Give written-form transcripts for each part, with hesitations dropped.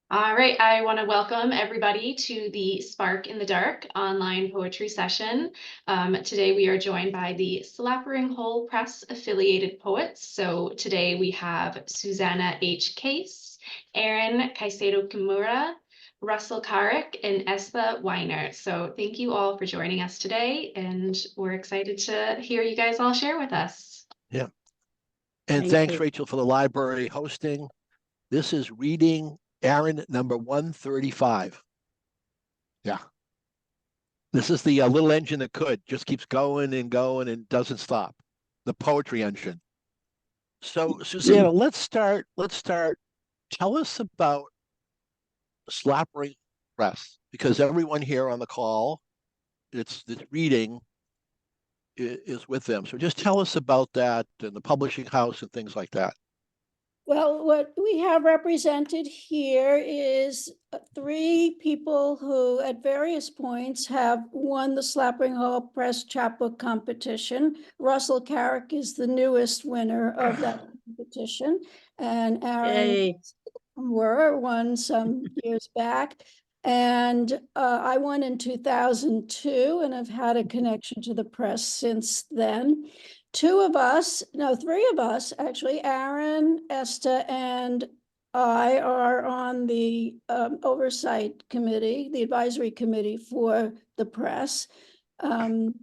All right, I want to welcome everybody to the Spark in the Dark online poetry session. Today we are joined by the Slappering Hole Press affiliated poets. So today we have Susanna H. Case, Aaron Caicedo Kimura, Russell Carrick, and Espa Weiner. So thank you all for joining us today, and we're excited to hear you guys all share with us. Yeah. And Thank thanks, you. Rachel, for the library hosting. This is reading Aaron number 135. Yeah. This is the little engine that could just keeps going and doesn't stop. The poetry engine. So, Susanna, let's start. Tell us about Slappering Press, because everyone here on the call, it's reading is with them. So just tell us about that and the publishing house and things like that. Well, what we have represented here is three people who at various points have won the Slapping Hole Press chapbook competition. Russell Carrick is the newest winner of that competition, and Aaron won some years back. And I won in 2002 and have had a connection to the press since then. Three of us, actually, Aaron, Esta, and I are on the oversight committee, the advisory committee for the press. And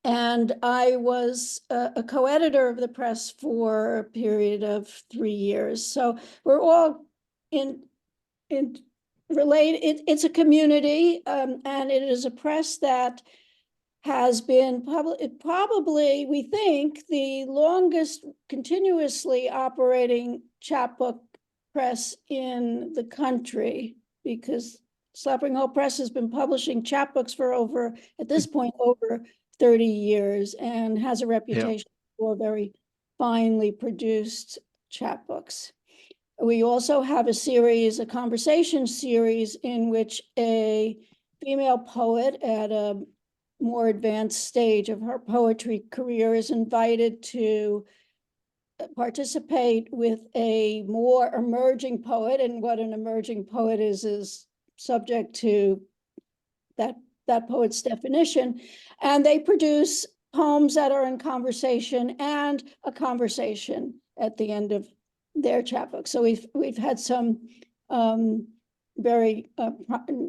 I was a co-editor of the press for a period of 3 years. So we're all in related. It's a community, and it is a press that has been probably, we think, the longest continuously operating chapbook press in the country, because Slapping Hole Press has been publishing chapbooks for at this point, over 30 years, and has a reputation for very finely produced chapbooks. We also have a conversation series in which a female poet at a more advanced stage of her poetry career is invited to participate with a more emerging poet, and what an emerging poet is subject to that poet's definition. And they produce poems that are in conversation and a conversation at the end of their chapbook. So we've had some very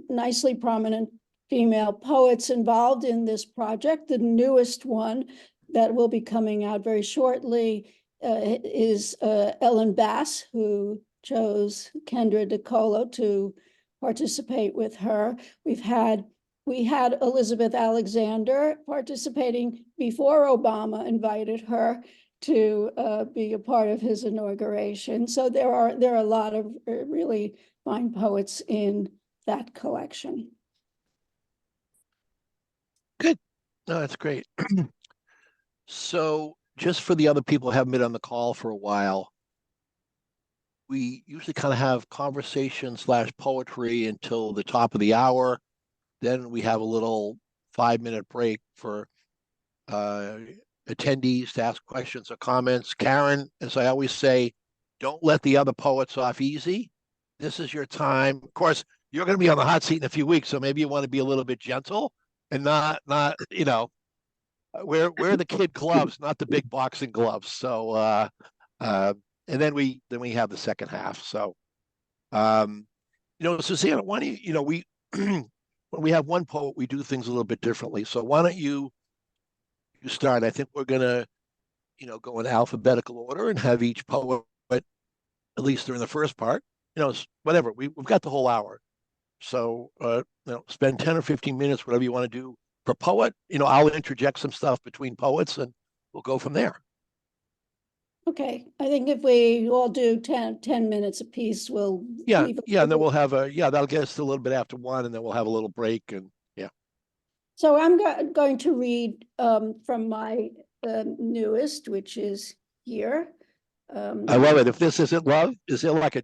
nicely prominent female poets involved in this project. The newest one that will be coming out very shortly is Ellen Bass, who chose Kendra DeColo to participate with her. We had Elizabeth Alexander participating before Obama invited her to be a part of his inauguration. So there are a lot of really fine poets in that collection. Good. No, that's great. So just for the other people who haven't been on the call for a while, we usually kind of have conversation / poetry until the top of the hour. Then we have a little 5-minute break for attendees to ask questions or comments. Karen, as I always say, don't let the other poets off easy. This is your time. Of course, you're going to be on the hot seat in a few weeks, so maybe you want to be a little bit gentle and not wear the kid gloves, not the big boxing gloves. So and then we have the second half. So Susanna, why don't you, we when we have one poet, we do things a little bit differently. So why don't you start? I think we're gonna go in alphabetical order and have each poet, at least during the first part, whatever. We've got the whole hour. So spend 10 or 15 minutes, whatever you want to do per poet. I'll interject some stuff between poets and we'll go from there. Okay, I think if we all do 10 minutes apiece, we'll and then we'll have that'll get us to a little bit after 1, and then we'll have a little break. And so I'm going to read from my newest, which is here. I love it. If this isn't love, is it like a ...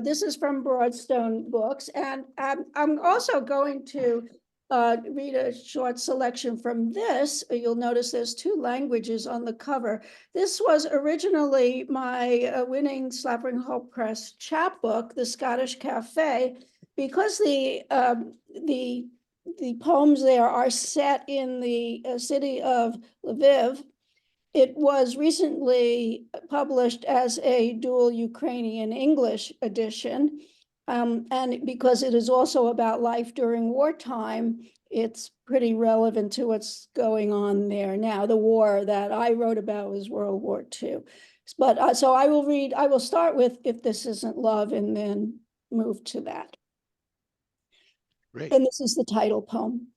This is from Broadstone Books, and I'm also going to read a short selection from this. You'll notice there's two languages on the cover. This was originally my winning Slappering Hole Press chapbook, The Scottish Cafe, because the poems there are set in the city of Lviv. It was recently published as a dual Ukrainian-English edition. And because it is also about life during wartime, it's pretty relevant to what's going on there now. The war that I wrote about was World War II. But so I will start with If This Isn't Love and then move to that. Great. And this is the title poem.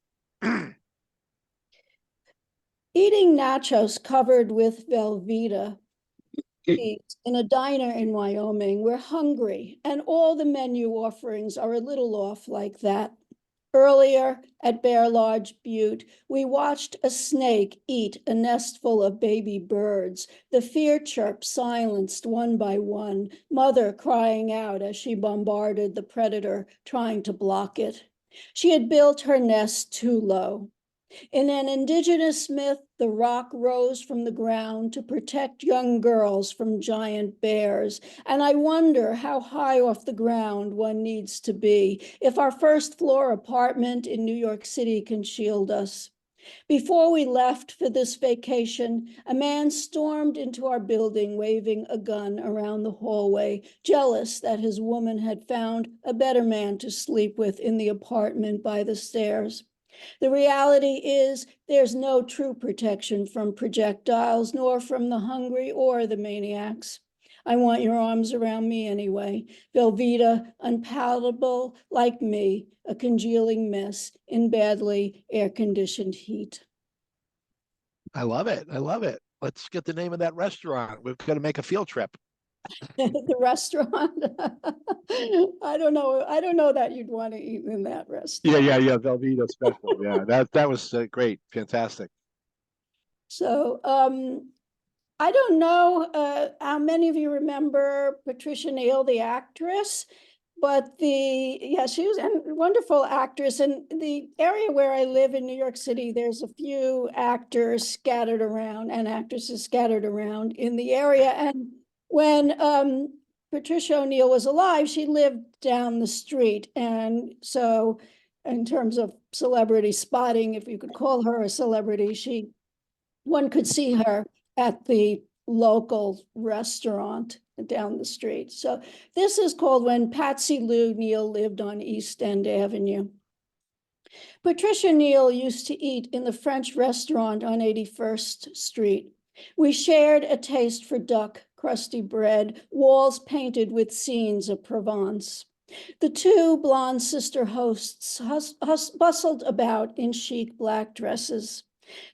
Eating nachos covered with Velveeta in a diner in Wyoming. We're hungry, and all the menu offerings are a little off like that. Earlier at Bear Lodge Butte, we watched a snake eat a nest full of baby birds, the fear chirp silenced one by one, mother crying out as she bombarded the predator, trying to block it. She had built her nest too low. In an indigenous myth, the rock rose from the ground to protect young girls from giant bears. And I wonder how high off the ground one needs to be if our first floor apartment in New York City can shield us. Before we left for this vacation, a man stormed into our building waving a gun around the hallway, jealous that his woman had found a better man to sleep with in the apartment by the stairs. The reality is there's no true protection from projectiles, nor from the hungry or the maniacs. I want your arms around me anyway. Velveeta, unpalatable like me, a congealing mess in badly air-conditioned heat. I love it. I love it. Let's get the name of that restaurant. We've got to make a field trip. The restaurant. I don't know that you'd want to eat in that restaurant. Yeah. Velveeta special. Yeah, that was great. Fantastic. So I don't know how many of you remember Patricia Neal, the actress, but she was a wonderful actress. And the area where I live in New York City, there's a few actors scattered around and actresses scattered around in the area. And when Patricia O'Neill was alive, she lived down the street. And so in terms of celebrity spotting, if you could call her a celebrity, one could see her at the local restaurant down the street. So this is called When Patsy Lou Neal Lived on East End Avenue. Patricia Neal used to eat in the French restaurant on 81st Street. We shared a taste for duck, crusty bread, walls painted with scenes of Provence. The two blonde sister hosts bustled about in chic black dresses.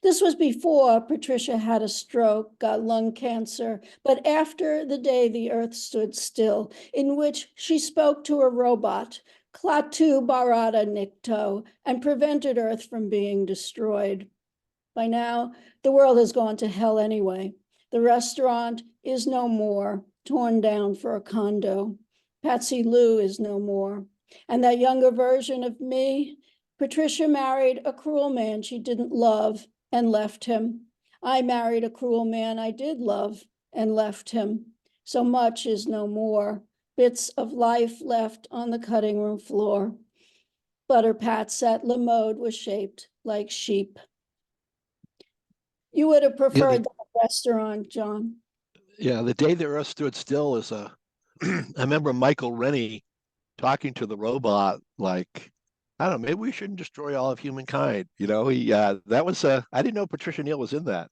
This was before Patricia had a stroke, got lung cancer, but after the day the earth stood still, in which she spoke to a robot, Klaatu Barada Nikto, and prevented Earth from being destroyed. By now, the world has gone to hell anyway. The restaurant is no more, torn down for a condo. Patsy Lou is no more. And that younger version of me, Patricia married a cruel man she didn't love and left him. I married a cruel man I did love and left him. So much is no more. Bits of life left on the cutting room floor. Butter pats at Lamode was shaped like sheep. You would have preferred that restaurant, John. Yeah, the day the earth stood still is I remember Michael Rennie talking to the robot like, I don't know, maybe we shouldn't destroy all of humankind. You know, that was I didn't know Patricia Neal was in that.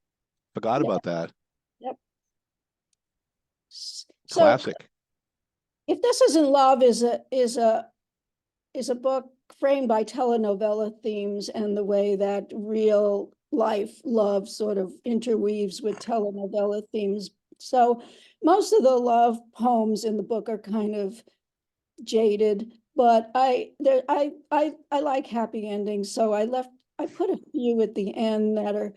Forgot about that. Yep. Classic. So, If This Isn't Love is a book framed by telenovela themes and the way that real life love sort of interweaves with telenovela themes. So most of the love poems in the book are kind of jaded, but I like happy endings. So I put a few at the end that are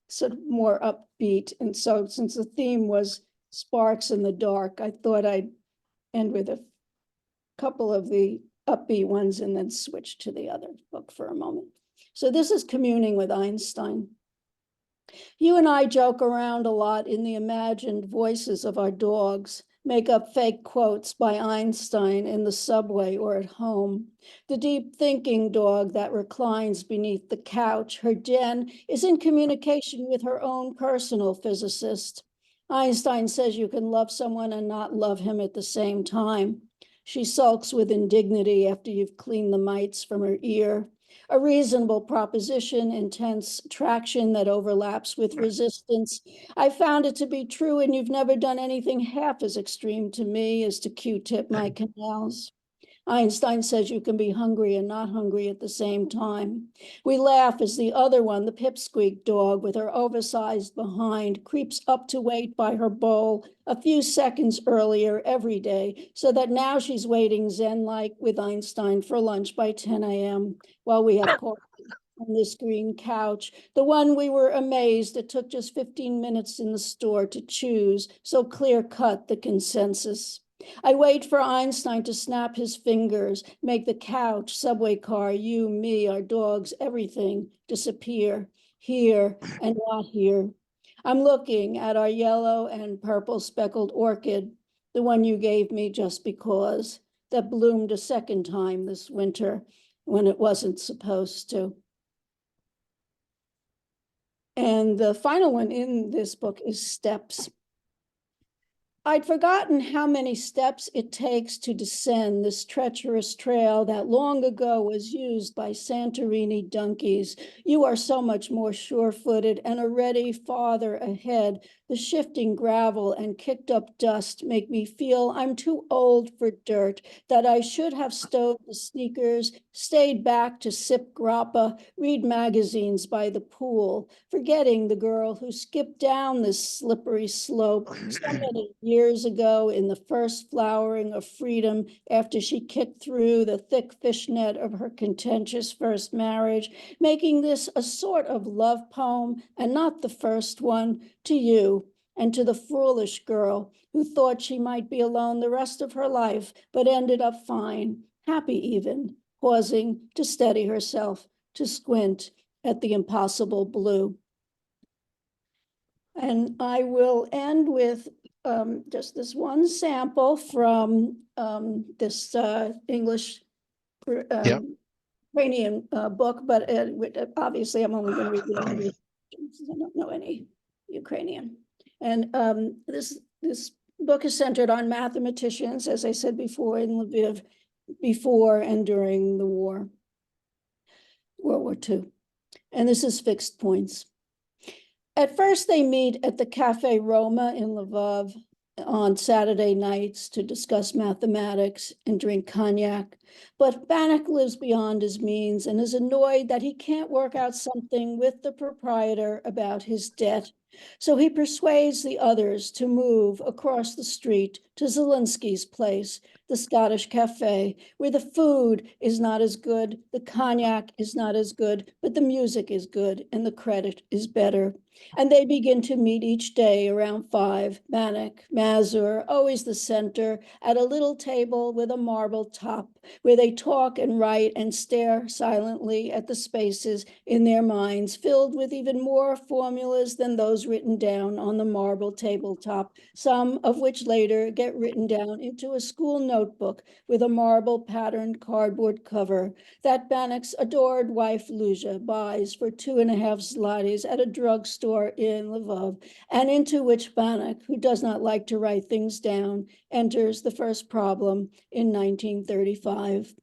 sort of more upbeat. And so since the theme was sparks in the dark, I thought I'd end with a couple of the upbeat ones and then switch to the other book for a moment. So this is communing with Einstein. You and I joke around a lot in the imagined voices of our dogs, make up fake quotes by Einstein in the subway or at home. The deep thinking dog that reclines beneath the couch, her Jen, is in communication with her own personal physicist. Einstein says you can love someone and not love him at the same time. She sulks with indignity after you've cleaned the mites from her ear. A reasonable proposition, intense traction that overlaps with resistance. I found it to be true, and you've never done anything half as extreme to me as to Q-tip my canals. Einstein says you can be hungry and not hungry at the same time. We laugh as the other one, the pipsqueak dog with her oversized behind, creeps up to wait by her bowl a few seconds earlier every day, so that now she's waiting zen-like with Einstein for lunch by 10 a.m. while we have coffee on this green couch, the one we were amazed it took just 15 minutes in the store to choose, so clear-cut the consensus. I wait for Einstein to snap his fingers, make the couch, subway car, you, me, our dogs, everything disappear, here and not here. I'm looking at our yellow and purple speckled orchid, the one you gave me just because, that bloomed a second time this winter when it wasn't supposed to. And the final one in this book is Steps. I'd forgotten how many steps it takes to descend this treacherous trail that long ago was used by Santorini donkeys. You are so much more sure-footed and already farther ahead. The shifting gravel and kicked up dust make me feel I'm too old for dirt, that I should have stowed the sneakers, stayed back to sip grappa, read magazines by the pool, forgetting the girl who skipped down this slippery slope so many years ago in the first flowering of freedom after she kicked through the thick fishnet of her contentious first marriage, making this a sort of love poem and not the first one to you and to the foolish girl who thought she might be alone the rest of her life, but ended up fine, happy even, pausing to steady herself, to squint at the impossible blue. And I will end with just this one sample from this English Ukrainian book, but obviously I'm only going to read the English since I don't know any Ukrainian. And this book is centered on mathematicians, as I said before, in Lviv, before and during the war, World War II. And this is Fixed Points. At first, they meet at the Cafe Roma in Lvov on Saturday nights to discuss mathematics and drink cognac. But Bannock lives beyond his means and is annoyed that he can't work out something with the proprietor about his debt. So he persuades the others to move across the street to Zelensky's place, the Scottish Cafe, where the food is not as good, the cognac is not as good, but the music is good and the credit is better. And they begin to meet each day around 5, Bannock, Mazur, always the center, at a little table with a marble top, where they talk and write and stare silently at the spaces in their minds, filled with even more formulas than those written down on the marble tabletop, some of which later get written down into a school notebook with a marble patterned cardboard cover that Bannock's adored wife, Lucia, buys for 2.5 zlotys at a drugstore in Lvov, and into which Bannock, who does not like to write things down, enters the first problem in 1935.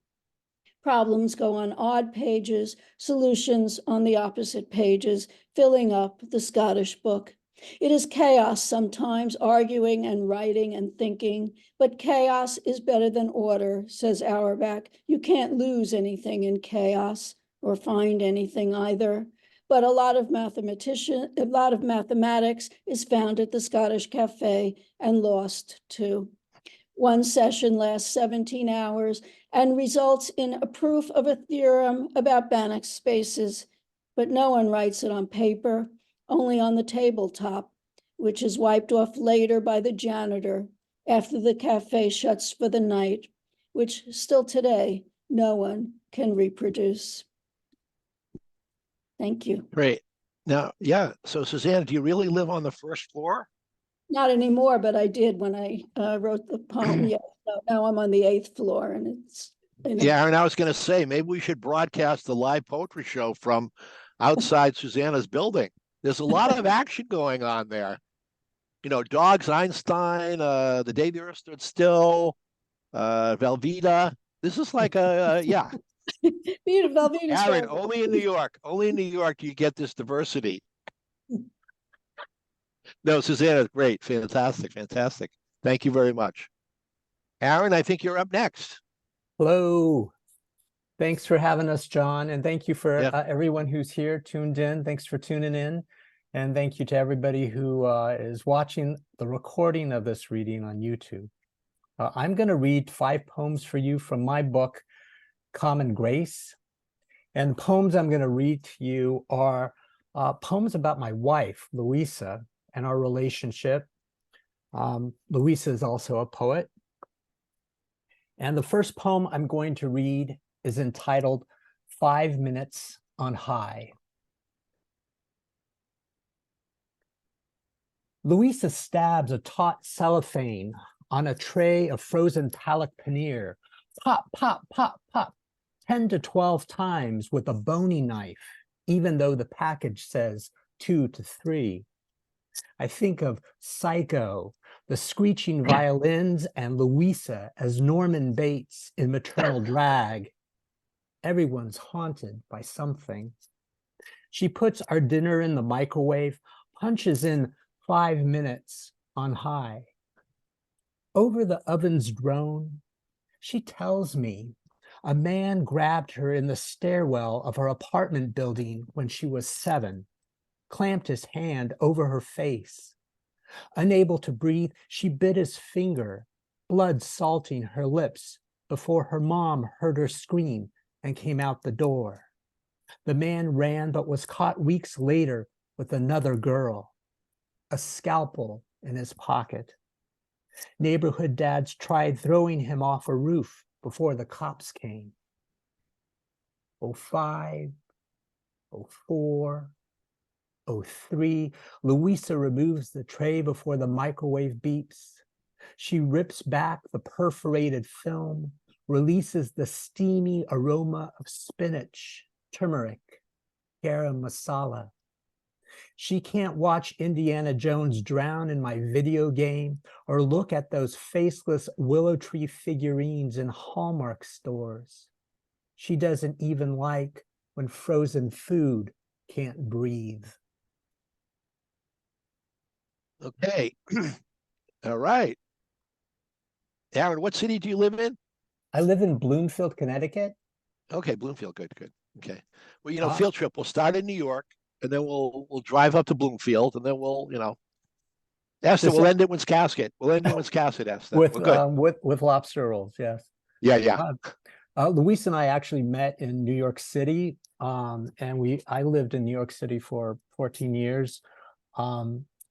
Problems go on odd pages, solutions on the opposite pages, filling up the Scottish book. It is chaos sometimes, arguing and writing and thinking, but chaos is better than order, says Auerbach. You can't lose anything in chaos, or find anything either. But a lot of mathematics is found at the Scottish Cafe and lost too. One session lasts 17 hours and results in a proof of a theorem about Bannock's spaces, but no one writes it on paper, only on the tabletop, which is wiped off later by the janitor after the cafe shuts for the night, which still today no one can reproduce. Thank you. Great. Now, yeah, so Susanna, do you really live on the first floor? Not anymore, but I did when I wrote the poem. Yeah, so now I'm on the 8th floor, and it's Yeah, and I was going to say, maybe we should broadcast the live poetry show from outside Susanna's building. There's a lot of action going on there. You know, Dogs, Einstein, The Day the Earth Stood Still, Velveeta. This is like yeah. beautiful. Velveeta's Aaron, wonderful. only in New York. Only in New York do you get this diversity. No, Susanna, great. Fantastic. Fantastic. Thank you very much. Aaron, I think you're up next. Hello. Thanks for having us, John. And thank you for Yeah. everyone who's here tuned in. Thanks for tuning in. And thank you to everybody who is watching the recording of this reading on YouTube. I'm going to read 5 poems for you from my book, Common Grace. And the poems I'm going to read to you are poems about my wife, Louisa, and our relationship. Louisa is also a poet. And the first poem I'm going to read is entitled 5 Minutes on High. Louisa stabs a taut cellophane on a tray of frozen palak paneer. Pop, pop, pop, pop, 10 to 12 times with a bony knife, even though the package says 2 to 3. I think of Psycho, the screeching violins, and Louisa as Norman Bates in Maternal Drag. Everyone's haunted by something. She puts our dinner in the microwave, punches in 5 minutes on high. Over the oven's drone, she tells me a man grabbed her in the stairwell of her apartment building when she was 7, clamped his hand over her face. Unable to breathe, she bit his finger, blood salting her lips before her mom heard her scream and came out the door. The man ran but was caught weeks later with another girl, a scalpel in his pocket. Neighborhood dads tried throwing him off a roof before the cops came. 05, 04, 03, Louisa removes the tray before the microwave beeps. She rips back the perforated film, releases the steamy aroma of spinach, turmeric, garam masala. She can't watch Indiana Jones drown in my video game or look at those faceless willow tree figurines in Hallmark stores. She doesn't even like when frozen food can't breathe. Okay. All right. Aaron, what city do you live in? I live in Bloomfield, Connecticut. Okay, Bloomfield. Good, good. Okay. Well, you know, field trip. We'll start in New York, and then we'll drive up to Bloomfield, and then we'll, you know, Esther, we'll end at Wiscasset. We'll end in Wiscasset, Esther. With We're good. with lobster rolls, yes. Yeah, yeah. Luis and I actually met in New York City, and I lived in New York City for 14 years.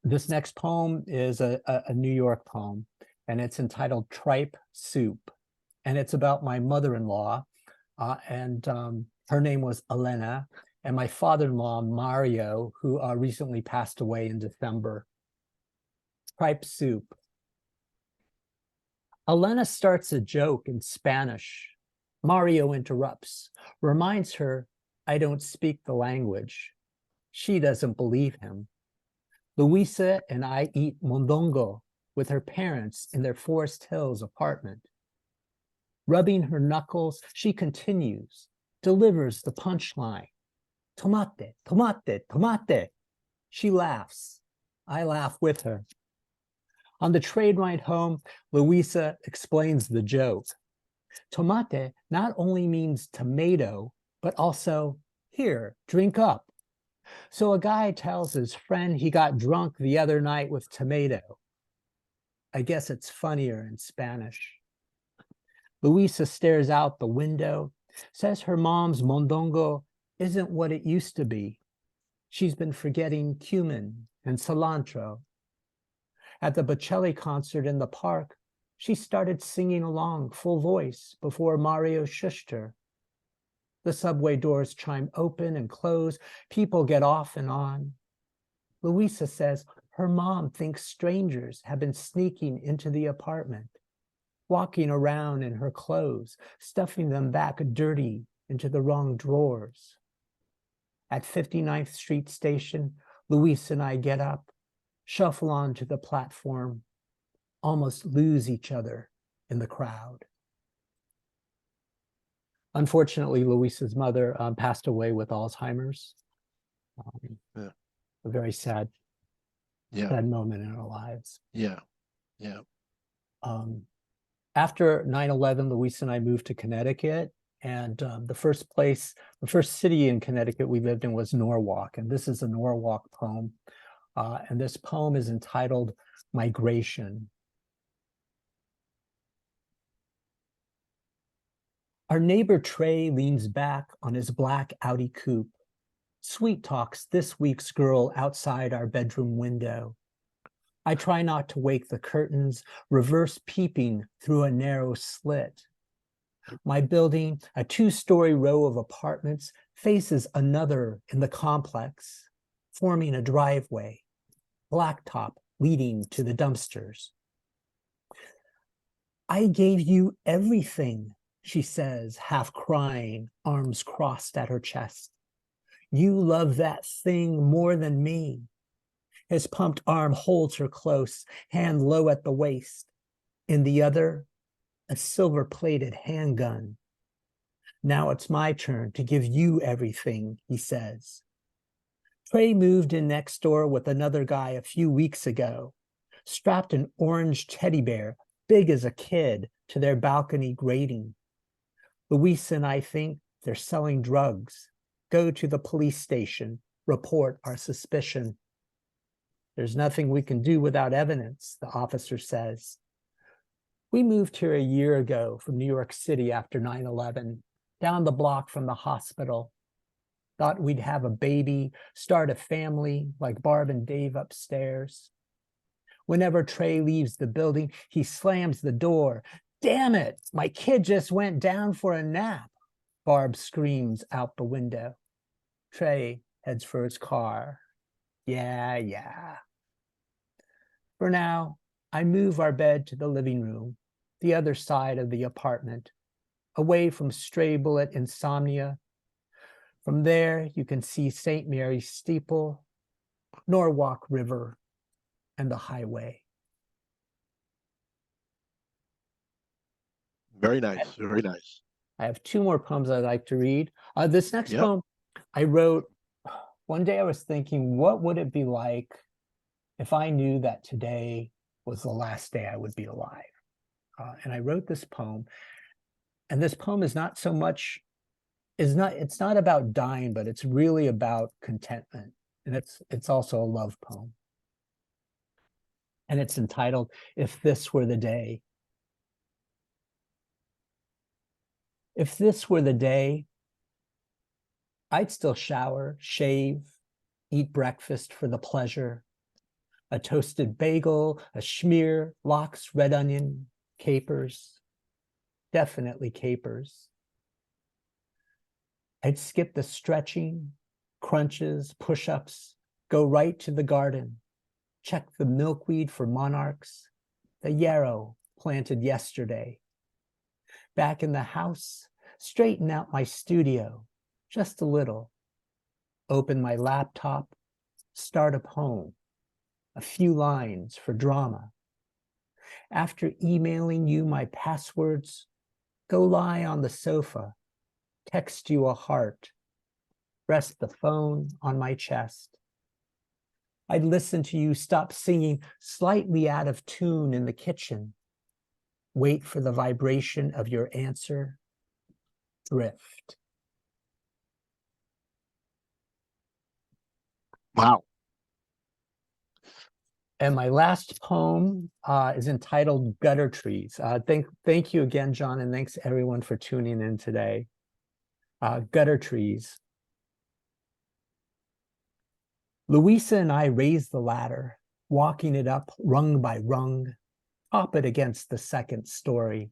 This next poem is a New York poem, and it's entitled Tripe Soup, and it's about my mother-in-law, and her name was Elena, and my father-in-law, Mario, who recently passed away in December. Tripe Soup. Elena starts a joke in Spanish. Mario interrupts, reminds her I don't speak the language. She doesn't believe him. Louisa and I eat mondongo with her parents in their Forest Hills apartment. Rubbing her knuckles, she continues, delivers the punchline. Tomate, tomate, tomate. She laughs. I laugh with her. On the train ride home, Louisa explains the joke. Tomate not only means tomato, but also, here, drink up. So a guy tells his friend he got drunk the other night with tomato. I guess it's funnier in Spanish. Louisa stares out the window, says her mom's mondongo isn't what it used to be. She's been forgetting cumin and cilantro. At the Bocelli concert in the park, she started singing along full voice before Mario shushed her. The subway doors chime open and close. People get off and on. Louisa says her mom thinks strangers have been sneaking into the apartment, walking around in her clothes, stuffing them back dirty into the wrong drawers. At 59th Street Station, Louise and I get up, shuffle onto the platform, almost lose each other in the crowd. Unfortunately, Louisa's mother passed away with Alzheimer's. Yeah. A very sad moment in our lives. Yeah. After 9/11, Louisa and I moved to Connecticut, and the first city in Connecticut we lived in was Norwalk, and this is a Norwalk poem, and this poem is entitled Migration. Our neighbor Trey leans back on his black Audi coupe, sweet talks this week's girl outside our bedroom window. I try not to wake the curtains, reverse peeping through a narrow slit. My building, a 2-story row of apartments, faces another in the complex, forming a driveway, blacktop leading to the dumpsters. I gave you everything, she says, half crying, arms crossed at her chest. You love that thing more than me. His pumped arm holds her close, hand low at the waist. In the other, a silver-plated handgun. Now it's my turn to give you everything, he says. Trey moved in next door with another guy a few weeks ago, strapped an orange teddy bear, big as a kid, to their balcony grating. Louise and I think they're selling drugs. Go to the police station, report our suspicion. There's nothing we can do without evidence, the officer says. We moved here a year ago from New York City after 9/11, down the block from the hospital. Thought we'd have a baby, start a family like Barb and Dave upstairs. Whenever Trey leaves the building, he slams the door. Damn it, my kid just went down for a nap, Barb screams out the window. Trey heads for his car. Yeah. For now, I move our bed to the living room, the other side of the apartment, away from stray bullet insomnia. From there, you can see St. Mary's steeple, Norwalk River, and the highway. Very nice. Very nice. I have 2 more poems I'd like to read. This next Yep. poem I wrote, one day I was thinking, what would it be like if I knew that today was the last day I would be alive? And I wrote this poem, and this poem is not so much, it's not about dying, but it's really about contentment. And it's also a love poem. And it's entitled, If This Were the Day. If this were the day, I'd still shower, shave, eat breakfast for the pleasure. A toasted bagel, a schmear, lox, red onion, capers. Definitely capers. I'd skip the stretching, crunches, push-ups, go right to the garden, check the milkweed for monarchs, the yarrow planted yesterday. Back in the house, straighten out my studio, just a little. Open my laptop, start a poem, a few lines for drama. After emailing you my passwords, go lie on the sofa, text you a heart, rest the phone on my chest. I'd listen to you stop singing slightly out of tune in the kitchen, wait for the vibration of your answer, drift. Wow. And my last poem is entitled Gutter Trees. Thank you again, John, and thanks everyone for tuning in today. Gutter Trees. Louisa and I raise the ladder, walking it up rung by rung, top it against the second story.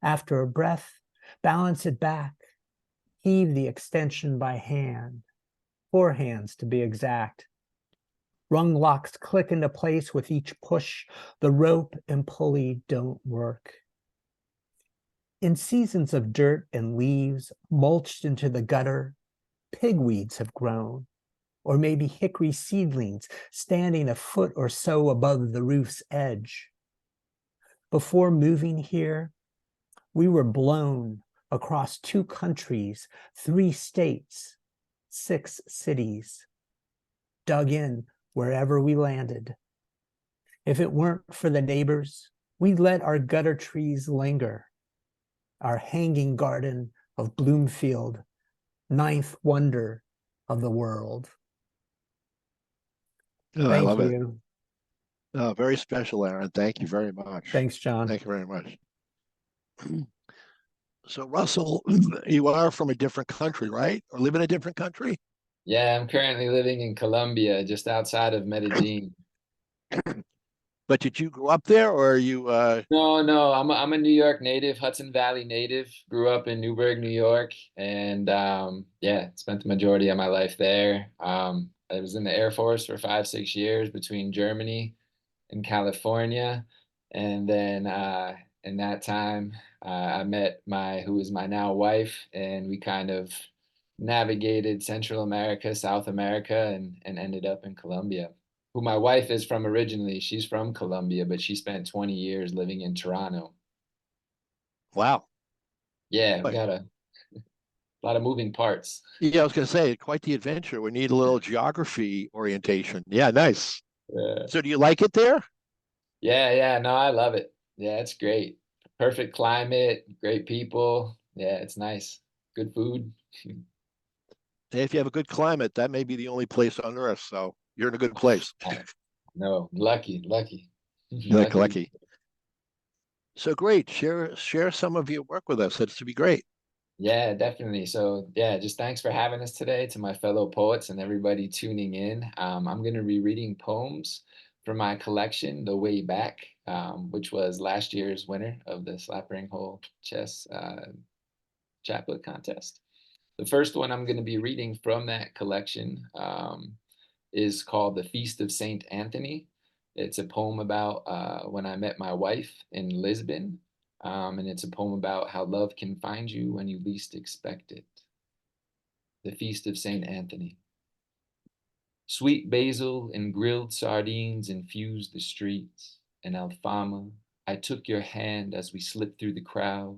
After a breath, balance it back, Heave the extension by hand, 4 hands to be exact. Rung locks click into place with each push. The rope and pulley don't work. In seasons of dirt and leaves mulched into the gutter, pigweeds have grown, or maybe hickory seedlings standing a foot or so above the roof's edge. Before moving here, we were blown across 2 countries, 3 states, 6 cities, dug in wherever we landed. If it weren't for the neighbors, we'd let our gutter trees linger. Our hanging garden of Bloomfield, 9th wonder of the world. Oh, I Thank love it. you. Oh, very special, Aaron. Thank you very much. Thanks, John. Thank you very much. So, Russell, you are from a different country, right? Or live in a different country? Yeah, I'm currently living in Colombia, just outside of Medellin. But did you grow up there, or are you? No, I'm a New York native, Hudson Valley native. Grew up in Newburgh, New York, and yeah, spent the majority of my life there. I was in the Air Force for 5, 6 years between Germany and California, and then in that time, I met who is my now wife, and we kind of navigated Central America, South America, and ended up in Colombia. Who my wife is from originally. She's from Colombia, but she spent 20 years living in Toronto. Wow. Yeah, we Boy. got a lot of moving parts. Yeah, I was going to say, quite the adventure. We need a little geography orientation. Yeah, nice. Yeah, So, do you like it there? yeah, no, I love it. Yeah, it's great. Perfect climate, great people. Yeah, it's nice. Good food. If you have a good climate, that may be the only place on earth. So, you're in a good place. No, lucky. Lucky. So great. Share some of your work with us. That's to be great. Yeah, definitely. So yeah, just thanks for having us today to my fellow poets and everybody tuning in. I'm going to be reading poems from my collection, The Way Back, which was last year's winner of the Slappering Hole Chess Chaplet Contest. The first one I'm going to be reading from that collection is called The Feast of Saint Anthony. It's a poem about when I met my wife in Lisbon. And it's a poem about how love can find you when you least expect it. The Feast of Saint Anthony. Sweet basil and grilled sardines infused the streets. In Alfama, I took your hand as we slipped through the crowd,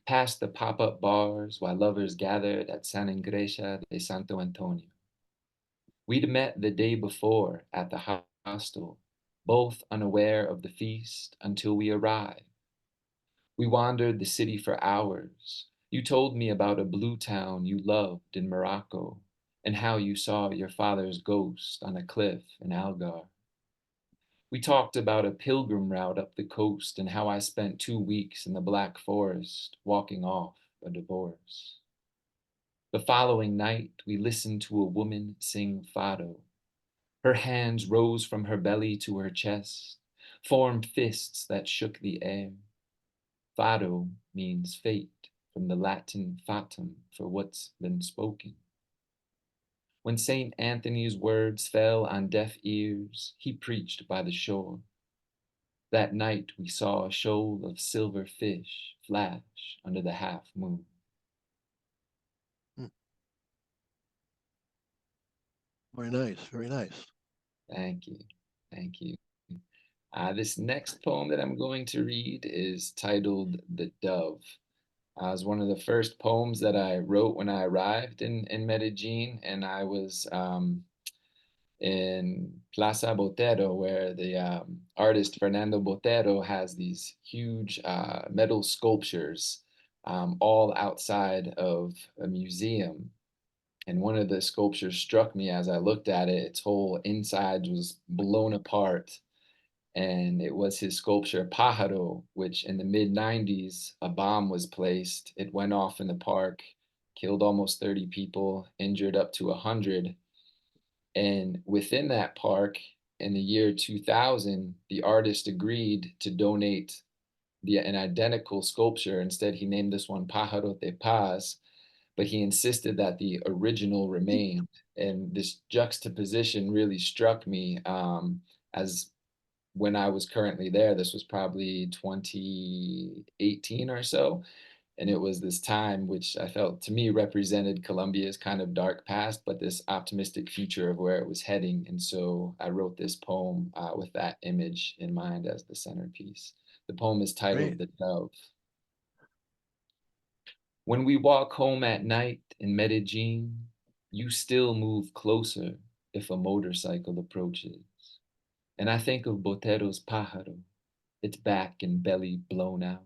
past the pop-up bars while lovers gathered at San Ingresia de Santo Antonio. We'd met the day before at the hostel, both unaware of the feast until we arrived. We wandered the city for hours. You told me about a blue town you loved in Morocco and how you saw your father's ghost on a cliff in Algarve. We talked about a pilgrim route up the coast and how I spent 2 weeks in the Black Forest walking off a divorce. The following night, we listened to a woman sing fado. Her hands rose from her belly to her chest, formed fists that shook the air. Fado means fate, from the Latin fatum, for what's been spoken. When St. Anthony's words fell on deaf ears, he preached by the shore. That night we saw a shoal of silver fish flash under the half moon. Very nice. Very nice. Thank you. This next poem that I'm going to read is titled The Dove. It was one of the first poems that I wrote when I arrived in Medellin, and I was in Plaza Botero, where the artist Fernando Botero has these huge metal sculptures all outside of a museum. And one of the sculptures struck me as I looked at it. Its whole inside was blown apart. And it was his sculpture Pájaro, which in the mid-90s, a bomb was placed. It went off in the park, killed almost 30 people, injured up to 100. And within that park, in the year 2000, the artist agreed to donate an identical sculpture. Instead, he named this one Pájaro de Paz. but he insisted that the original remained. And this juxtaposition really struck me as when I was currently there. This was probably 2018 or so. And it was this time which I felt to me represented Colombia's kind of dark past, but this optimistic future of where it was heading. And so I wrote this poem with that image in mind as the centerpiece. The poem is titled Great. The Dove. When we walk home at night in Medellin, you still move closer if a motorcycle approaches. And I think of Botero's pájaro, its back and belly blown out.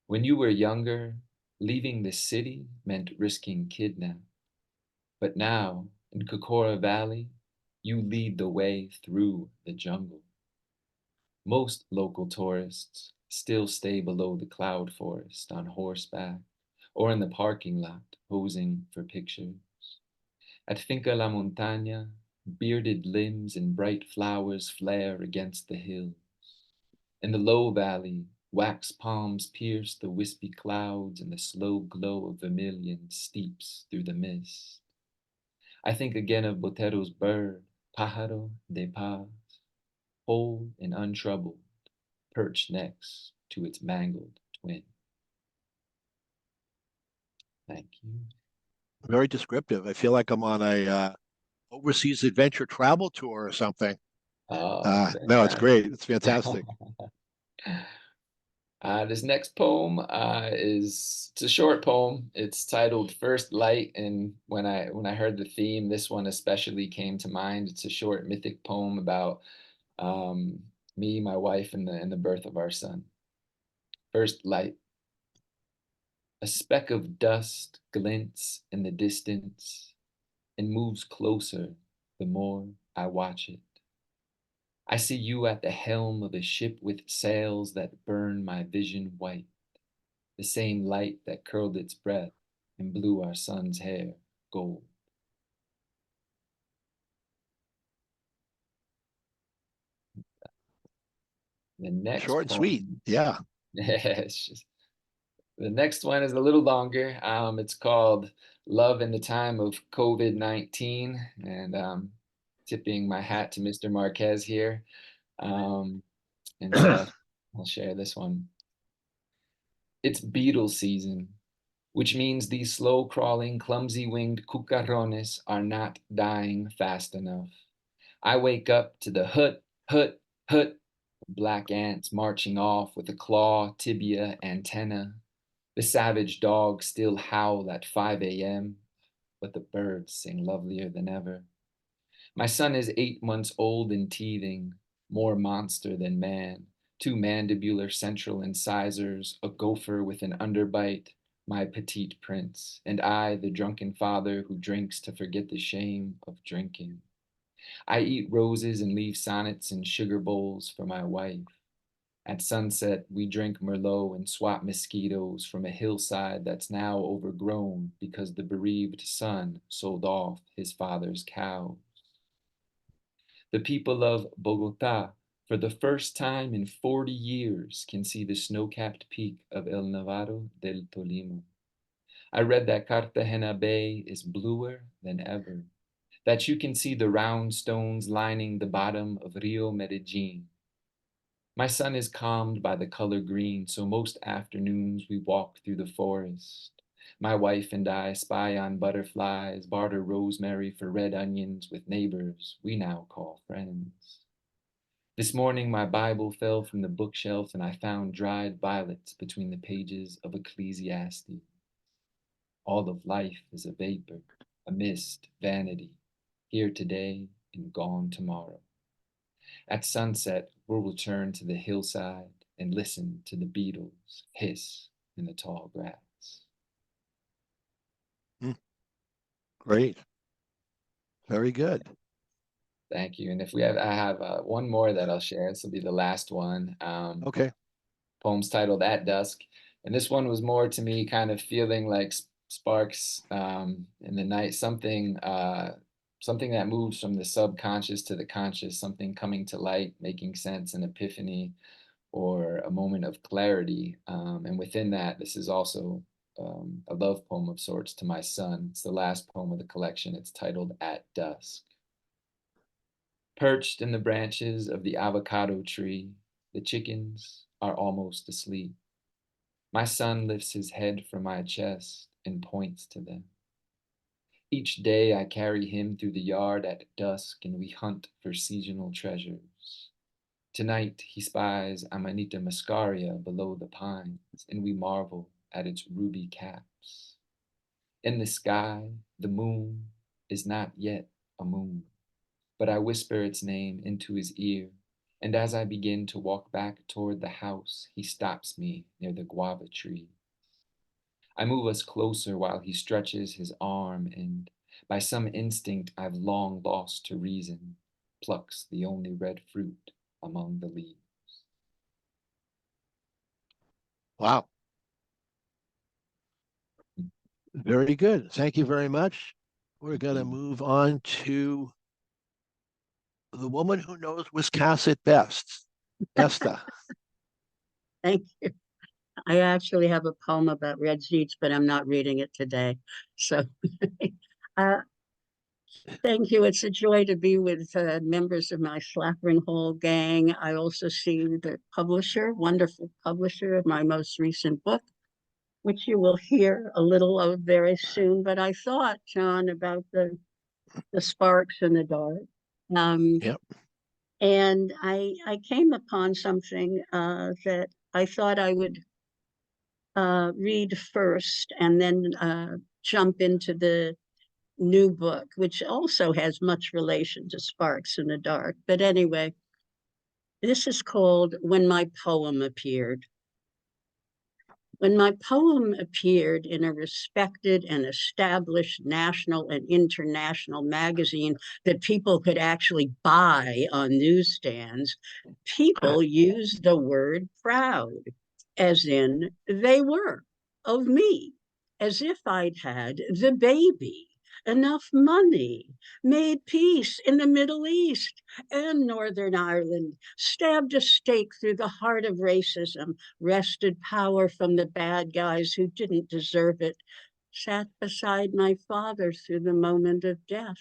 When you were younger, leaving the city meant risking kidnap. But now, in Cocora Valley, you lead the way through the jungle. Most local tourists still stay below the cloud forest on horseback or in the parking lot posing for pictures. At Finca La Montaña, bearded limbs and bright flowers flare against the hills. In the low valley, wax palms pierce the wispy clouds and the slow glow of vermilion steeps through the mist. I think again of Botero's bird, Pájaro de Paz, whole and untroubled, perched next to its mangled twin. Thank you. Very descriptive. I feel like I'm on a overseas adventure travel tour or something. No, it's great. It's fantastic. This next poem it's a short poem. It's titled First Light, and when I heard the theme, this one especially came to mind. It's a short mythic poem about me, my wife, and the birth of our son. First Light. A speck of dust glints in the distance and moves closer the more I watch it. I see you at the helm of a ship with sails that burn my vision white, the same light that curled its breath and blew our son's hair gold. The next Short and sweet. Yeah. The next one is a little longer. It's called Love in the Time of COVID-19, and tipping my hat to Mr. Marquez here. And so I'll share this one. It's beetle season, which means these slow-crawling, clumsy-winged cucarones are not dying fast enough. I wake up to the hut, hut, hut, black ants marching off with a claw, tibia, antenna. The savage dogs still howl at 5 a.m., but the birds sing lovelier than ever. My son is 8 months old and teething, more monster than man. 2 mandibular central incisors, a gopher with an underbite, my petite prince, and I, the drunken father who drinks to forget the shame of drinking. I eat roses and leave sonnets in sugar bowls for my wife. At sunset, we drink Merlot and swap mosquitoes from a hillside that's now overgrown because the bereaved son sold off his father's cows. The people of Bogota, for the first time in 40 years, can see the snow-capped peak of El Nevado del Tolima. I read that Cartagena Bay is bluer than ever, that you can see the round stones lining the bottom of Rio Medellin. My son is calmed by the color green, so most afternoons we walk through the forest. My wife and I spy on butterflies, barter rosemary for red onions with neighbors we now call friends. This morning my Bible fell from the bookshelf and I found dried violets between the pages of Ecclesiastes. All of life is a vapor, a mist, vanity, here today and gone tomorrow. At sunset, we'll return to the hillside and listen to the beetles hiss in the tall grass. Great. Very good. Thank you. And if I have one more that I'll share. This will be the last one. Okay. Poem's titled At Dusk. And this one was more to me kind of feeling like sparks in the night, something that moves from the subconscious to the conscious, something coming to light, making sense, an epiphany or a moment of clarity. And within that, this is also a love poem of sorts to my son. It's the last poem of the collection. It's titled At Dusk. Perched in the branches of the avocado tree, the chickens are almost asleep. My son lifts his head from my chest and points to them. Each day I carry him through the yard at dusk and we hunt for seasonal treasures. Tonight he spies Amanita muscaria below the pines and we marvel at its ruby caps. In the sky, the moon is not yet a moon, but I whisper its name into his ear, and as I begin to walk back toward the house, he stops me near the guava tree. I move us closer while he stretches his arm and, by some instinct I've long lost to reason, plucks the only red fruit among the leaves. Wow. Very good. Thank you very much. We're going to move on to the woman who knows Wiscasset best, Esther. Thank you. I actually have a poem about red seeds, but I'm not reading it today. So thank you. It's a joy to be with members of my Slappering Hall gang. I also see the publisher, wonderful publisher of my most recent book, which you will hear a little of very soon. But I thought, John, about the sparks in the dark. Yep. And I came upon something that I thought I would read first and then jump into the new book, which also has much relation to Sparks in the Dark. But anyway, this is called When My Poem Appeared. When my poem appeared in a respected and established national and international magazine that people could actually buy on newsstands, people used the word proud, as in they were, of me, as if I'd had the baby, enough money, made peace in the Middle East and Northern Ireland, stabbed a stake through the heart of racism, wrested power from the bad guys who didn't deserve it, sat beside my father through the moment of death,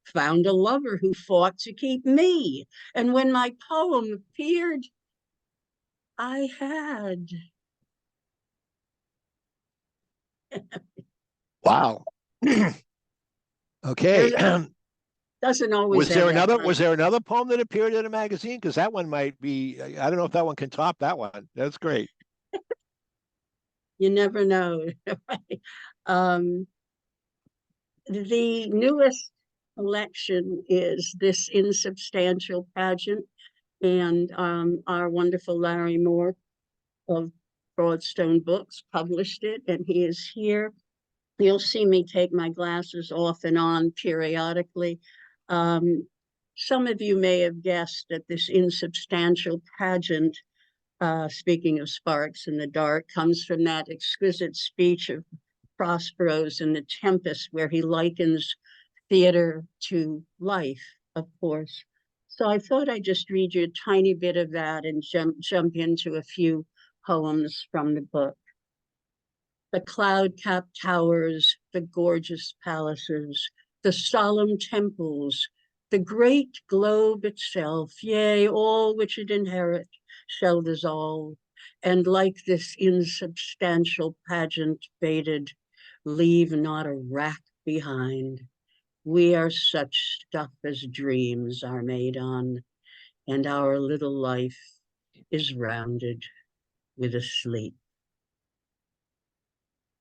found a lover who fought to keep me, and when my poem appeared, I had. Wow. Okay. Doesn't always Was there have that another? kind Was there another poem that appeared in a magazine? Because that one might be. I don't know if that one can top that one. That's great. You never know. The newest collection is this insubstantial pageant, and our wonderful Larry Moore of Broadstone Books published it, and he is here. You'll see me take my glasses off and on periodically. Some of you may have guessed that this insubstantial pageant, speaking of Sparks in the Dark, comes from that exquisite speech of Prospero's in The Tempest, where he likens theater to life, of course. So I thought I'd just read you a tiny bit of that and jump into a few poems from the book. The cloud-capped towers, the gorgeous palaces, the solemn temples, the great globe itself, yea, all which it inherit, shall dissolve, and like this insubstantial pageant faded, leave not a rack behind. We are such stuff as dreams are made on, and our little life is rounded with a sleep.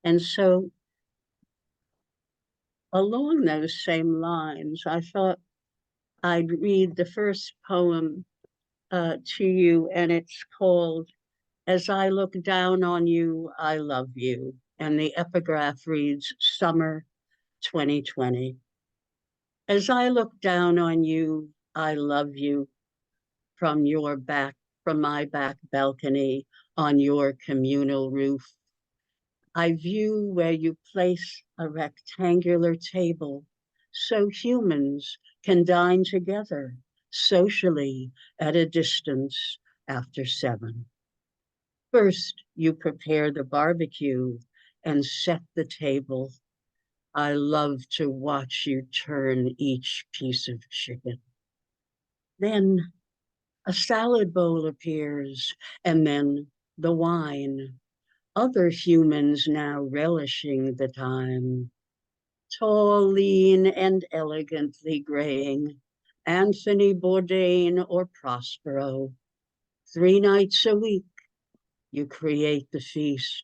And so along those same lines, I thought I'd read the first poem to you, and it's called As I Look Down on You, I Love You. And the epigraph reads, Summer 2020. As I look down on you, I love you from my back balcony on your communal roof. I view where you place a rectangular table so humans can dine together socially at a distance after 7. First, you prepare the barbecue and set the table. I love to watch you turn each piece of chicken. Then a salad bowl appears, and then the wine. Other humans now relishing the time. Tall, lean, and elegantly graying. Anthony Bourdain or Prospero. 3 nights a week, you create the feast,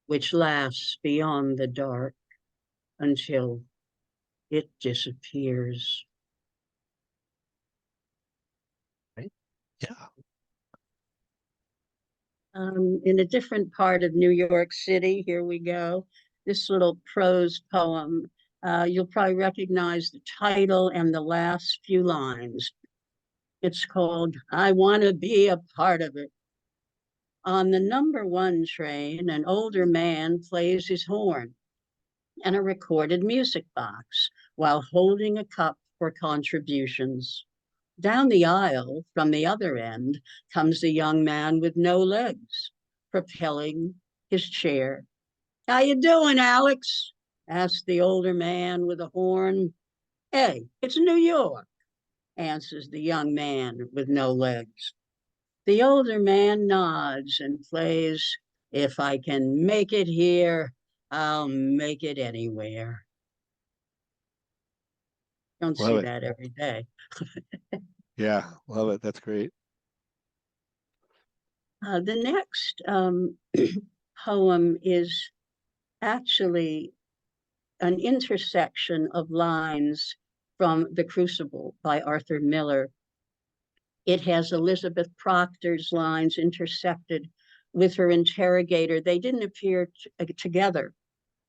which lasts beyond the dark until it disappears. Yeah. In a different part of New York City, here we go. This little prose poem, you'll probably recognize the title and the last few lines. It's called, I Want to Be a Part of It. On the number 1 train, an older man plays his horn and a recorded music box while holding a cup for contributions. Down the aisle, from the other end, comes the young man with no legs, propelling his chair. How you doing, Alex? Asked the older man with a horn. Hey, it's New York, answers the young man with no legs. The older man nods and plays, If I can make it here, I'll make it anywhere. Don't Love see it. that every day. Yeah, love it. That's great. The next poem is actually an intersection of lines from The Crucible by Arthur Miller. It has Elizabeth Proctor's lines intersected with her interrogator. They didn't appear together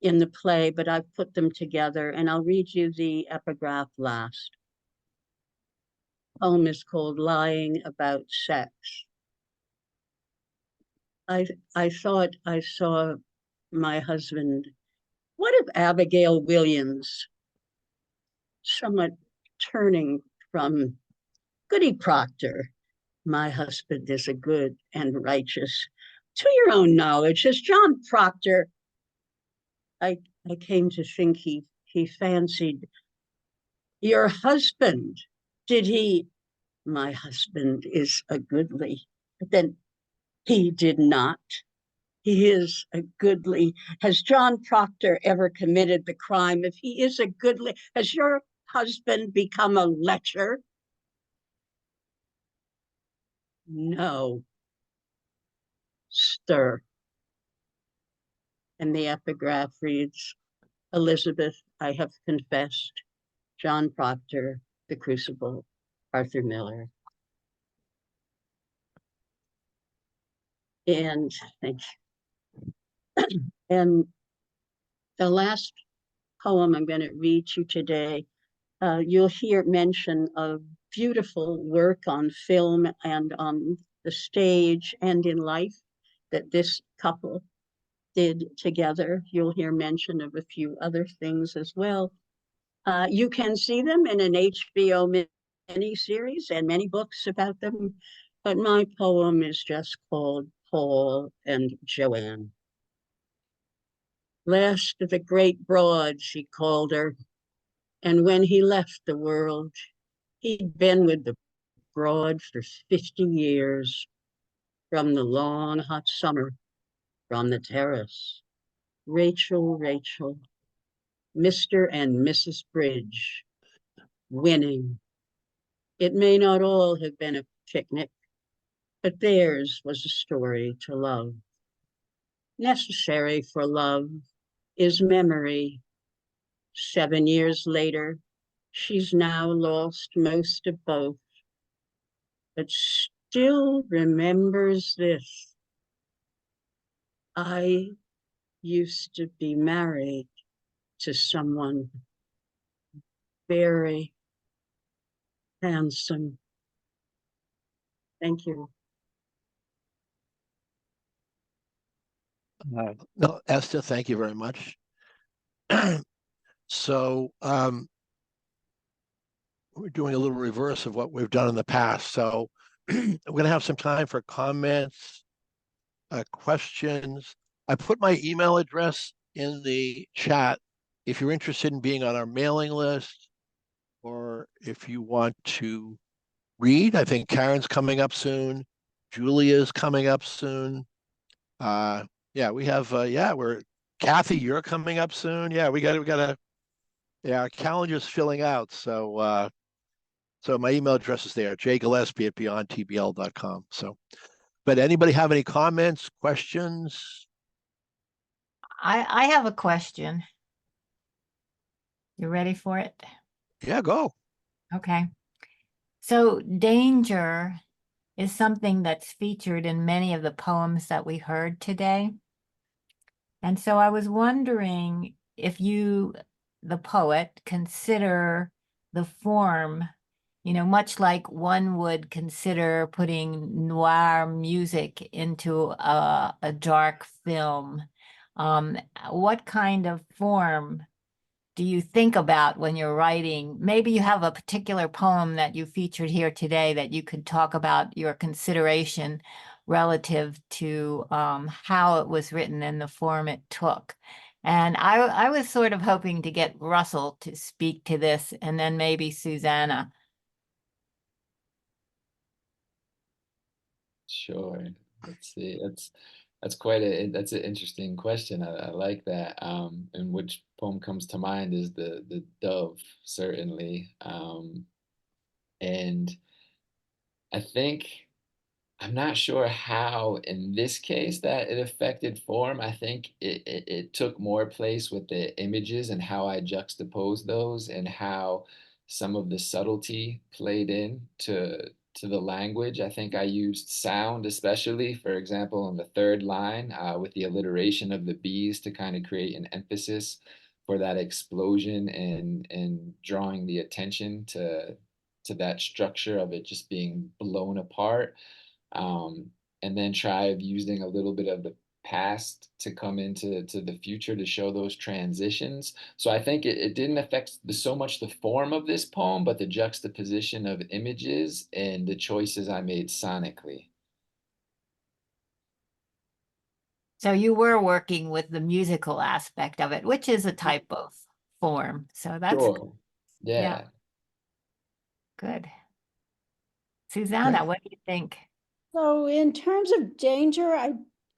in the play, but I've put them together, and I'll read you the epigraph last. The poem is called Lying About Sex. I thought I saw my husband. What if Abigail Williams, somewhat turning from Goody Proctor, my husband is a good and righteous, to your own knowledge, as John Proctor, I came to think he fancied your husband. Did he? My husband is a goodly. But then he did not. He is a goodly. Has John Proctor ever committed the crime? If he is a goodly, has your husband become a lecher? No. Stir. And the epigraph reads, Elizabeth, I have confessed. John Proctor, The Crucible, Arthur Miller. And thank you. And the last poem I'm going to read you today, you'll hear mention of beautiful work on film and on the stage and in life that this couple did together. You'll hear mention of a few other things as well. You can see them in an HBO miniseries and many books about them, but my poem is just called Paul and Joanne. Last of the great broad, she called her, and when he left the world, he'd been with the broad for 50 years, from the long hot summer, from the terrace. Rachel, Rachel, Mr. and Mrs. Bridge, winning. It may not all have been a picnic, but theirs was a story to love. Necessary for love is memory. 7 years later, she's now lost most of both, but still remembers this. I used to be married to someone very handsome. Thank you. No, Esther, thank you very much. So we're doing a little reverse of what we've done in the past. So we're going to have some time for comments, questions. I put my email address in the chat if you're interested in being on our mailing list, or if you want to read. I think Karen's coming up soon. Julia's coming up soon. Yeah, we have, Kathy, you're coming up soon. Yeah, we got our calendar's filling out. So my email address is there, jgillespie@beyondtbl.com. So, but anybody have any comments, questions? I have a question. You ready for it? Yeah, go. Okay. So danger is something that's featured in many of the poems that we heard today. And so I was wondering if you, the poet, consider the form, much like one would consider putting noir music into a dark film. What kind of form do you think about when you're writing? Maybe you have a particular poem that you featured here today that you could talk about your consideration relative to how it was written and the form it took. And I was sort of hoping to get Russell to speak to this, and then maybe Susanna. Sure. Let's see. That's an interesting question. I like that. And which poem comes to mind is the Dove, certainly. And I think I'm not sure how in this case that it affected form. I think it took more place with the images and how I juxtaposed those and how some of the subtlety played in to the language. I think I used sound, especially, for example, in the third line with the alliteration of the bees to kind of create an emphasis for that explosion and drawing the attention to that structure of it just being blown apart. And then try using a little bit of the past to come into the future to show those transitions. So I think it didn't affect so much the form of this poem, but the juxtaposition of images and the choices I made sonically. So you were working with the musical aspect of it, which is a type of form. So that's Sure. Yeah. good. Susanna, Yeah. what do you think? So in terms of danger,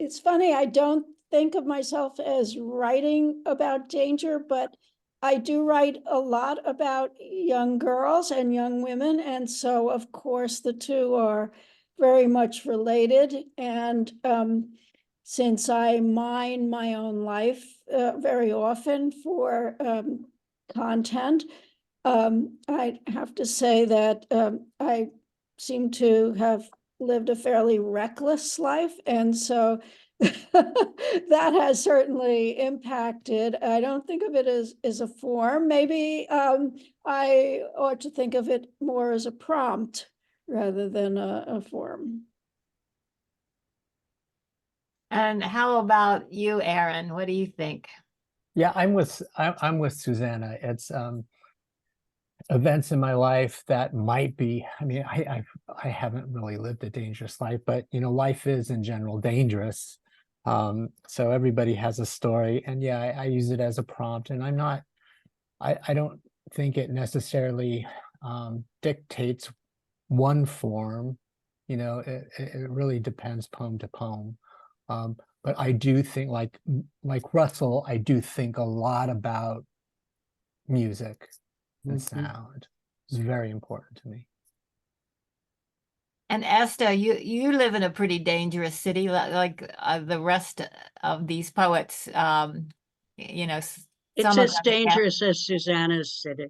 it's funny, I don't think of myself as writing about danger, but I do write a lot about young girls and young women. And so of course the two are very much related. And since I mine my own life very often for content, I have to say that I seem to have lived a fairly reckless life. And so that has certainly impacted. I don't think of it as a form. Maybe I ought to think of it more as a prompt rather than a form. And how about you, Aaron? What do you think? Yeah, I'm with Susanna. It's events in my life that might be, I mean, I haven't really lived a dangerous life, but life is in general dangerous. So everybody has a story, and yeah, I use it as a prompt, and I don't think it necessarily dictates one form. It really depends poem to poem. But I do think, like Russell, I do think a lot about music and sound. It's very important to me. And Esther, you live in a pretty dangerous city, like the rest of these poets. It's some of as them have- dangerous as Susanna's city.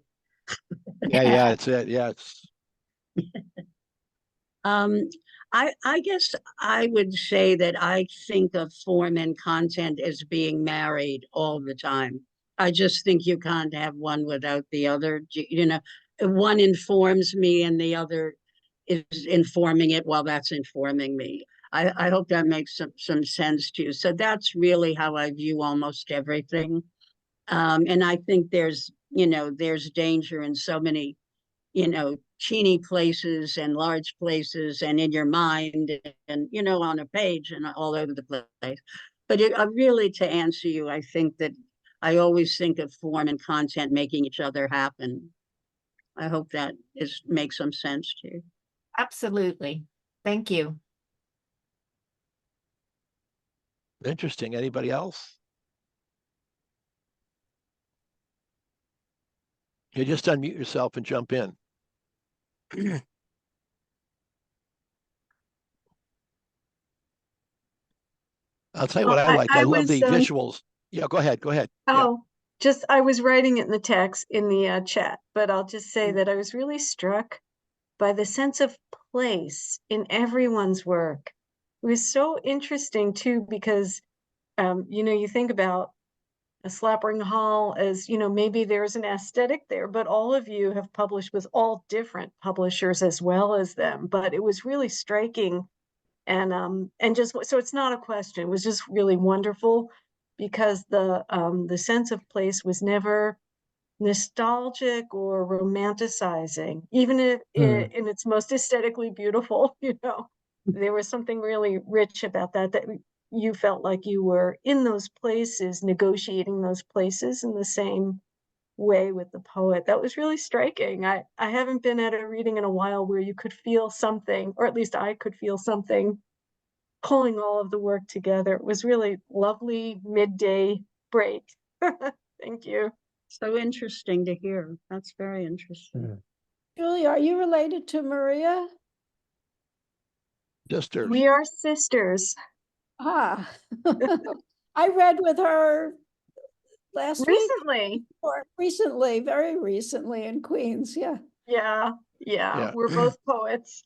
Yeah, it's it. Yeah, it's I guess I would say that I think of form and content as being married all the time. I just think you can't have one without the other. One informs me and the other is informing it while that's informing me. I hope that makes some sense to you. So that's really how I view almost everything. And I think there's danger in so many, teeny places and large places and in your mind and, on a page and all over the place. But really, to answer you, I think that I always think of form and content making each other happen. I hope that makes some sense to you. Absolutely. Thank you. Interesting. Anybody else? You just unmute yourself and jump in. I'll tell you what I like. I love the visuals. Yeah, go ahead. Go ahead. Yeah. Oh, just I was writing it in the text in the chat, but I'll just say that I was really struck by the sense of place in everyone's work. It was so interesting too, because you think about a Slappering Hall as, maybe there's an aesthetic there, but all of you have published with all different publishers as well as them. But it was really striking, and just so it's not a question. It was just really wonderful because the sense of place was never nostalgic or romanticizing, even if in its most aesthetically beautiful. There was something really rich about that you felt like you were in those places, negotiating those places in the same way with the poet. That was really striking. I haven't been at a reading in a while where you could feel something, or at least I could feel something pulling all of the work together. It was really lovely midday break. Thank you. So interesting to hear. That's very interesting. Julie, are you related to Maria? Sisters. We are sisters. Ah, I read with her last week Recently. or recently, very recently in Queens. Yeah. Yeah. We're both poets.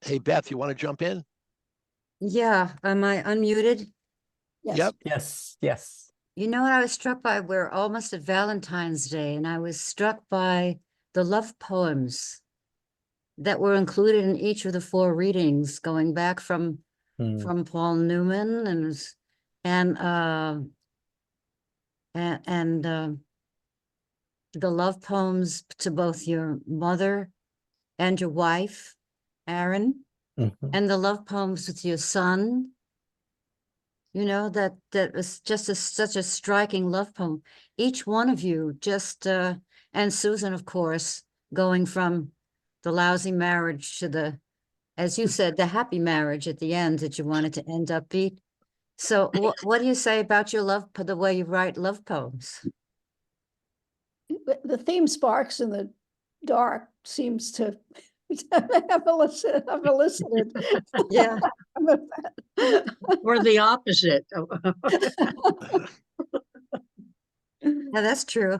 Hey, Beth, you want to jump in? Yeah, am I unmuted? Yes. Yep. Yes. You know what I was struck by? We're almost at Valentine's Day, and I was struck by the love poems that were included in each of the 4 readings, going back from Paul Newman and the love poems to both your mother and your wife, Aaron, and the love poems with your son. That was just such a striking love poem. Each one of you just, and Susan, of course, going from the lousy marriage to the, as you said, the happy marriage at the end that you wanted to end upbeat. So what do you say about your love, the way you write love poems? The theme Sparks in the Dark seems to have elicited. Yeah. Or the opposite. Yeah, that's true.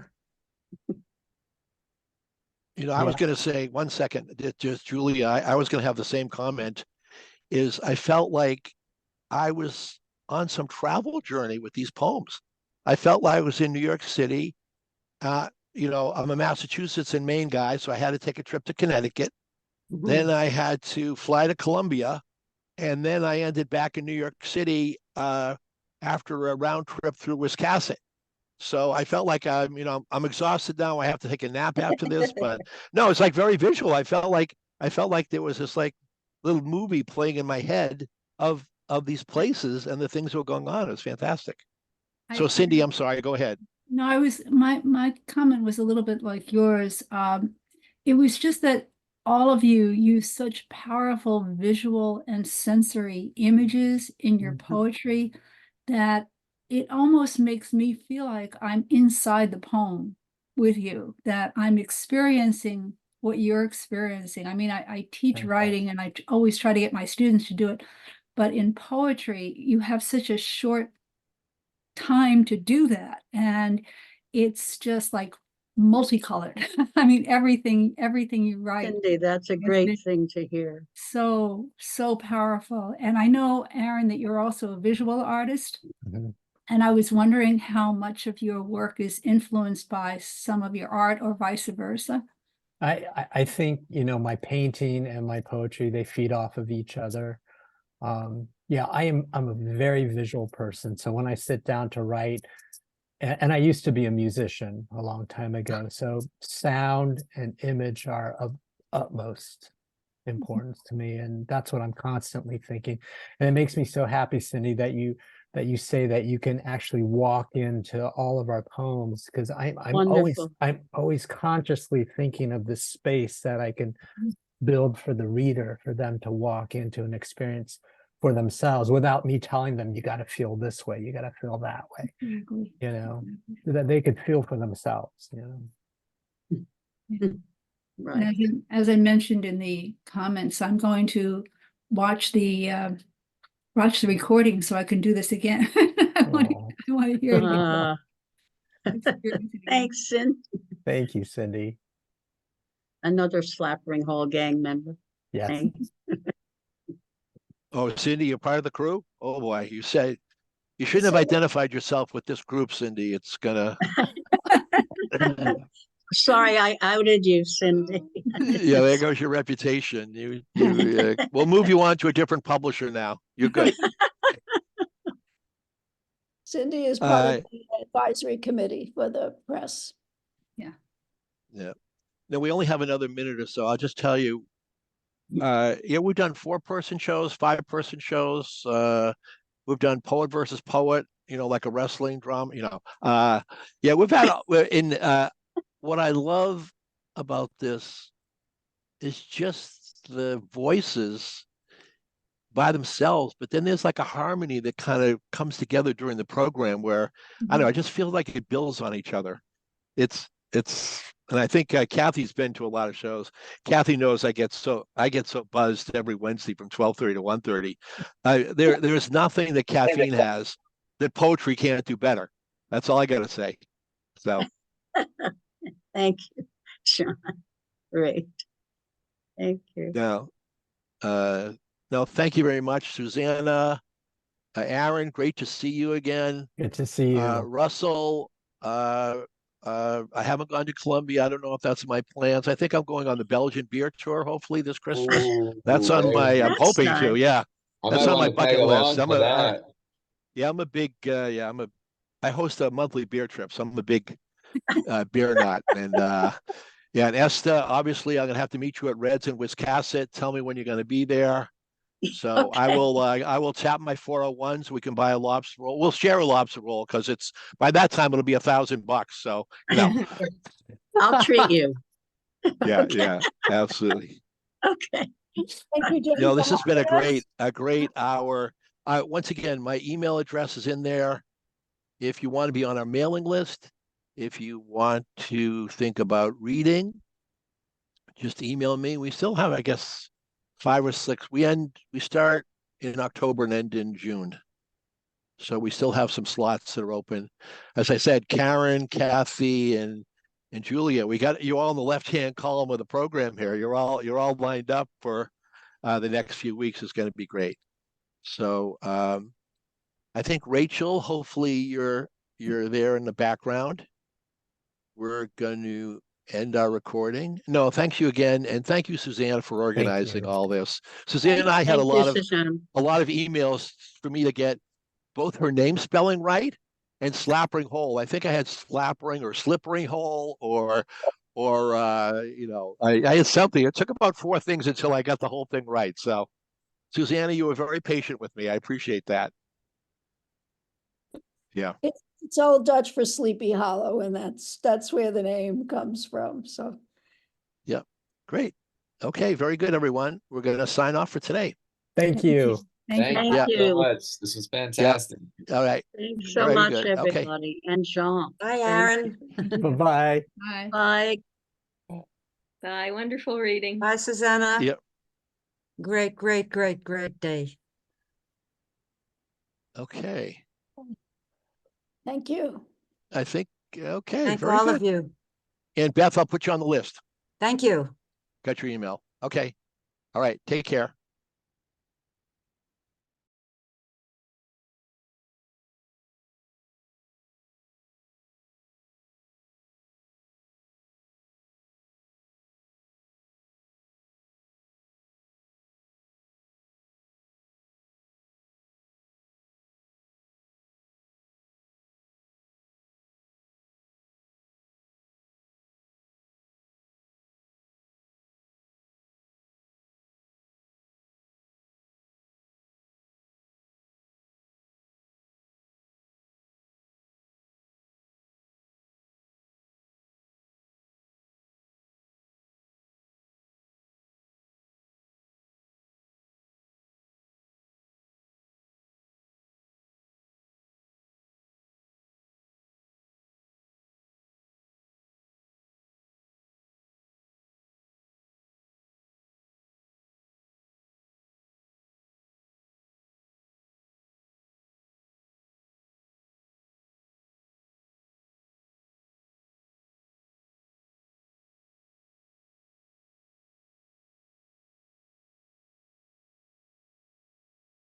I was going to say 1 second, just Julia, I was going to have the same comment, is I felt like I was on some travel journey with these poems. I felt like I was in New York City. I'm a Massachusetts and Maine guy, so I had to take a trip to Connecticut. Then I had to fly to Columbia, and then I ended back in New York City after a round trip through Wisconsin. So I felt like I'm exhausted now. I have to take a nap after this, but no, it's like very visual. I felt like there was this like little movie playing in my head of these places and the things that were going on. It was fantastic. So Cindy, I'm sorry, go ahead. No, my comment was a little bit like yours. It was just that all of you use such powerful visual and sensory images in your poetry that it almost makes me feel like I'm inside the poem with you, that I'm experiencing what you're experiencing. I mean, I teach writing and I always try to get my students to do it, but in poetry, you have such a short time to do that. And it's just like multicolored. I mean, everything you write. Cindy, that's a great thing to hear. So powerful. And I know, Aaron, that you're also a visual artist. And I was wondering how much of your work is influenced by some of your art or vice versa. I think, my painting and my poetry, they feed off of each other. I'm a very visual person. So when I sit down to write, and I used to be a musician a long time ago, so sound and image are of utmost importance to me, and that's what I'm constantly thinking. And it makes me so happy, Cindy, that you say that you can actually walk into all of our poems, because I'm Wonderful. always consciously thinking of this space that I can build for the reader, for them to walk into an experience for themselves without me telling them, you got to feel this way, you got to feel that way, Exactly. you know, so that they could feel for themselves, you know. And Right. as I mentioned in the comments, I'm going to watch the recording so I can do this again. I want to hear it again. Experience it again. Thanks, Cindy. Thank you, Cindy. Another Slappering Hall gang member. Yes. Thanks. Oh, Cindy, you're part of the crew? Oh, boy, you said you shouldn't have identified yourself with this group, Cindy. It's gonna. Sorry, I outed you, Cindy. Yeah, there goes your reputation. We'll move you on to a different publisher now. You're good. Cindy is part of the advisory committee for the press. Yeah. Now we only have another minute or so. I'll just tell you, yeah, we've done 4-person shows, 5-person shows. We've done poet versus poet, like a wrestling drama, yeah, we've had what I love about this is just the voices by themselves, but then there's like a harmony that kind of comes together during the program where I don't know, I just feel like it builds on each other. It's and I think Kathy's been to a lot of shows. Kathy knows I get so buzzed every Wednesday from 12:30 to 1:30. There's nothing that caffeine has that poetry can't do better. That's all I got to say. So Thank you, John. Great. Thank you. No, thank you very much, Susanna. Aaron, great to see you again. Good to see you. Russell, I haven't gone to Colombia. I don't know if that's my plans. I think I'm going on the Belgian beer tour, hopefully this Christmas. That's on my, I'm That's hoping to, nice. yeah. That's on my bucket list. I host a monthly beer trip, so I'm a big beer nut. And yeah, and Esther, obviously I'm gonna have to meet you at Reds in Wiscasset. Tell me when you're gonna be there. So Okay. I will tap my 401s. We can buy a lobster roll. We'll share a lobster roll because it's by that time it'll be $1,000. So I'll treat you. Yeah, yeah, absolutely. Okay. Thank you, This has been Jennifer. a great hour. Once again, my email address is in there. If you want to be on our mailing list, if you want to think about reading, just email me. We still have, I guess, 5 or 6. We start in October and end in June. So we still have some slots that are open. As I said, Karen, Kathy, and Julia, we got you all in the left-hand column of the program here. You're all lined up for the next few weeks. Is going to be great. So I think Rachel, hopefully you're there in the background. We're going to end our recording. No, thank you again, and thank you, Susanna, for organizing all this. Susanna and I had a lot of emails for me to get both her name spelling right and Slappering Hole. I think I had Slappering or Slippering Hole or I had something. It took about 4 things until I got the whole thing right. So, Susanna, you were very patient with me. I appreciate that. Yeah. It's Old Dutch for Sleepy Hollow, and that's where the name comes from. So. Yeah. Great. Okay. Very good, everyone. We're going to sign off for today. Thank you. Thank you so much. This was fantastic. Yeah. All right. Thanks so Very much, good. everybody. Okay. And Jean. Bye, Aaron. Bye-bye. Bye. Bye. Bye. Wonderful reading. Bye, Susanna. Yep. Great, great, great, great day. Okay. Thank you. I think, okay. Thank Very all good. of you. And Beth, I'll put you on the list. Thank you. Got your email. Okay. All right. Take care.